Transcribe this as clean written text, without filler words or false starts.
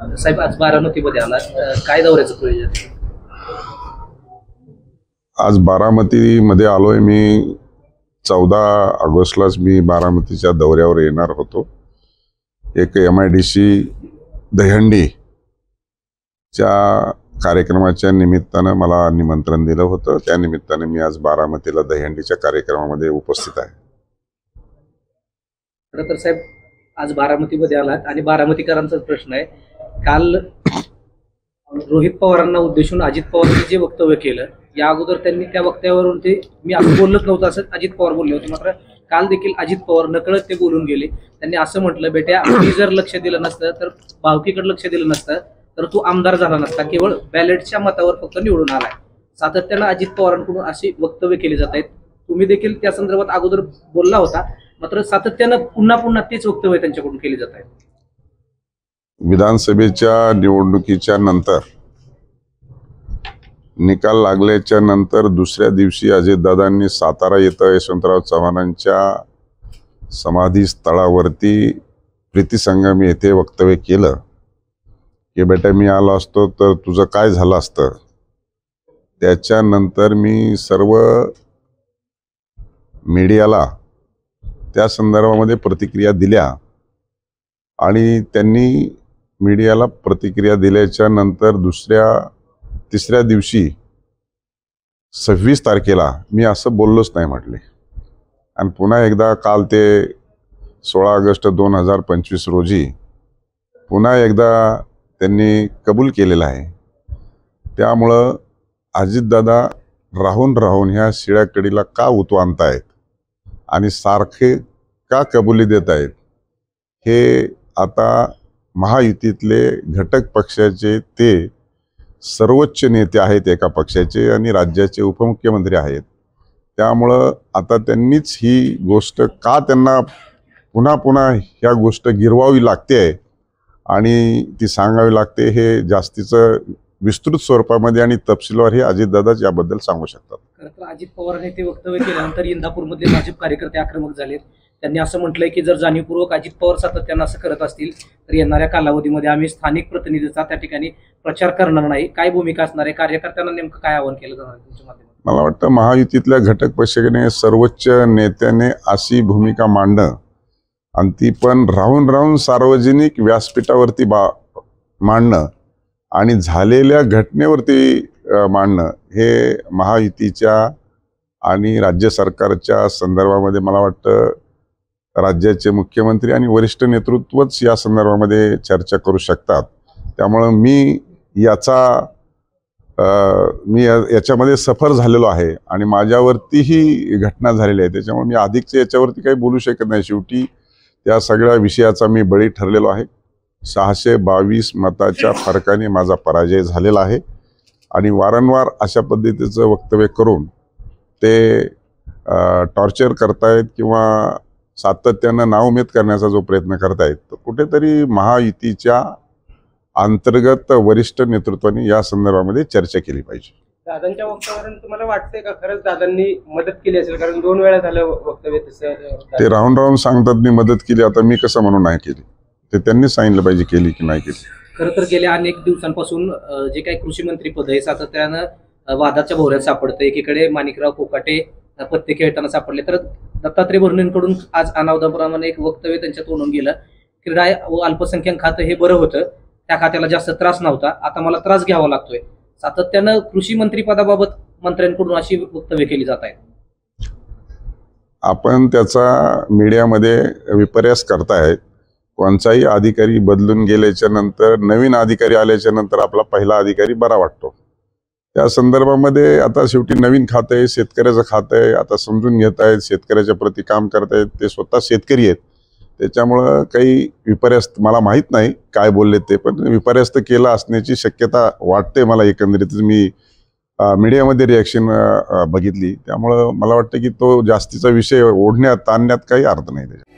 साहेब आज बारामतीमध्ये आला, काय दौऱ्याचं प्रयोजन? आज बारामतीमध्ये आलोय मी. 14 ऑगस्टलाच मी बारामतीच्या दौऱ्यावर येणार होतो. एक MIDC दहीहंडीच्या कार्यक्रमाच्या निमित्तानं मला निमंत्रण दिलं होतं. त्या निमित्ताने मी आज बारामतीला दहीहंडीच्या कार्यक्रमामध्ये उपस्थित आहे. खरं तर साहेब आज बारामतीमध्ये आलात आणि बारामतीकरांचा प्रश्न आहे. काल रोहित पवारांना उद्देशून अजित पवारांनी जे वक्तव्य केलं, या अगोदर त्यांनी त्या वक्तव्यावरून ते मी असं बोलत नव्हतं असं अजित पवार बोलले होते. मात्र काल देखील अजित पवार नकळत ते बोलून गेले. त्यांनी असं म्हटलं, बेट्या मी जर लक्ष दिलं नसतं, तर भावकीकडे लक्ष दिलं नसतं तर तू आमदार झाला नसता, केवळ बॅलेटच्या मतावर फक्त निवडून आलाय. सातत्यानं अजित पवारांकडून अशी वक्तव्य केली जात आहेत. तुम्ही देखील त्या संदर्भात अगोदर बोलला होता, मात्र सातत्यानं पुन्हा तेच वक्तव्य त्यांच्याकडून केली जात आहेत. विधानसभेच्या निवडणुकीच्या नंतर निकाल लागल्याच्या नंतर दुसऱ्या दिवशी अजितदादांनी सातारा येथे यशवंतराव चव्हाणांच्या समाधी स्थळावरती प्रीतिसंगम येथे वक्तव्य केलं की बेटा मी आलो असतो तर तुझं काय झालं असतं. त्याच्यानंतर मी सर्व मीडियाला त्या संदर्भामध्ये प्रतिक्रिया दिल्या आणि त्यांनी मीडियाला प्रतिक्रिया दिल्याच्या नंतर तिसऱ्या दिवशी 26 तारखेला मी असं बोललोच नाही म्हटले. आणि पुन्हा एकदा काल ते 16 ऑगस्ट 2025 रोजी पुन्हा एकदा त्यांनी कबूल केलेलं आहे. त्यामुळं अजितदादा राहून ह्या शिळ्या कडीला का उतू आणतायत आणि सारखे का कबुली देत आहेत, हे आता महायुतीतले घटक पक्षाचे ते सर्वोच्च नेते आहेत एका पक्षाचे आणि राज्याचे उपमुख्यमंत्री आहेत. त्यामुळं आता त्यांनीच ही गोष्ट का त्यांना पुन्हा ह्या गोष्ट गिरवावी लागते आणि ती सांगावी लागते, हे जास्तीचं विस्तृत स्वरूपामध्ये आणि तपशीलवार हे अजितदादाच याबद्दल सांगू शकतात. खरं तर अजित पवारांनी ते वक्तव्य केल्यानंतर इंदापूरमधले भाजप कार्यकर्ते आक्रमक झालेत. त्यांनी असं म्हटलंय की जर जाणीवपूर्वक अजित पवार सातत्यानं असं करत असतील तर येणाऱ्या कालावधीमध्ये आम्ही स्थानिक प्रतिनिधीचा त्या ठिकाणी प्रचार करणार नाही. काय भूमिका असणार आहे? कार्यकर्त्यांना नेमकं काय आवाहन केलं जाणार तुमच्या माध्यमातून? मला वाटतं महायुतीतल्या घटक पक्षाने सर्वोच्च नेत्याने अशी भूमिका मांडणं आणि ती पण राहून सार्वजनिक व्यासपीठावरती मांडणं आणि झालेल्या घटनेवरती मांडणं हे महायुतीच्या आणि राज्य सरकारच्या संदर्भामध्ये मला वाटतं राज्याचे मुख्यमंत्री आणि वरिष्ठ नेतृत्वच या संदर्भामध्ये चर्चा करू शकतात. त्यामुळं मी याच्यामध्ये सफर झालेलो आहे आणि माझ्यावरती ही घटना झालेली आहे. त्याच्यामुळे मी अधिकचे याच्यावरती काही बोलू शकत नाही. शेवटी त्या सगळ्या विषयाचा मी बळी ठरलेलो आहे. 622 मताच्या फरकाने माझा पराजय झालेला आहे आणि वारंवार अशा पद्धतीचं वक्तव्य करून ते टॉर्चर करतायत किंवा सातत्यानं नाउमेद करण्याचा जो प्रयत्न करतायत, तर कुठेतरी महायुतीच्या अंतर्गत वरिष्ठ नेतृत्वाने या संदर्भामध्ये चर्चा केली पाहिजे. दादांच्या वक्तव्यावरून तुम्हाला वाटतंय का खरंच दादांनी मदत केली असेल? कारण 2 वेळा झालं वक्तव्य ते राहून सांगतात मी मदत केली. आता मी कसं म्हणून नाही केली? ते त्यांनी सांगितलं पाहिजे केली की नाही केली. खरं तर गेल्या अनेक दिवसांपासून जे काही कृषी मंत्री पद आहे सातत्यानं वादाच्या भोवऱ्यात सापडतं. एकीकडे माणिकराव कोकाटे पत्ते खेळताना सापडले, तर दत्तात्रय भरणेंकडून आज अनावधानाप्रमाणे एक वक्तव्य त्यांच्या तोंडून गेलं. क्रीडा व अल्पसंख्याक खातं हे बरं होतं, त्या खात्याला जास्त त्रास नव्हता, आता मला त्रास घ्यावा लागतोय. सातत्यानं कृषी मंत्री पदाबाबत मंत्र्यांकडून अशी वक्तव्य केली जात आहेत. आपण त्याचा मीडियामध्ये विपर्यास करतायत. कोणताही अधिकारी बदलून गेल्याच्या नंतर नवीन अधिकारी आल्याच्या नंतर आपला पहिला अधिकारी बरा वाटतो. त्या संदर्भामध्ये आता शेवटी नवीन खातं आहे, शेतकऱ्याचं खातं आहे. आता समजून घेत आहेत, शेतकऱ्याच्या प्रति काम करतायत. ते स्वतः शेतकरी आहेत. त्याच्यामुळं काही विपर्यास्त मला माहीत नाही काय बोलले ते, पण विपर्यास्त केलं असण्याची शक्यता वाटते मला. एकंदरीत मी मीडियामध्ये रिॲक्शन बघितली, त्यामुळं मला वाटतं की तो जास्तीचा विषय ओढण्यात आणण्यात काही अर्थ नाही त्याच्यात.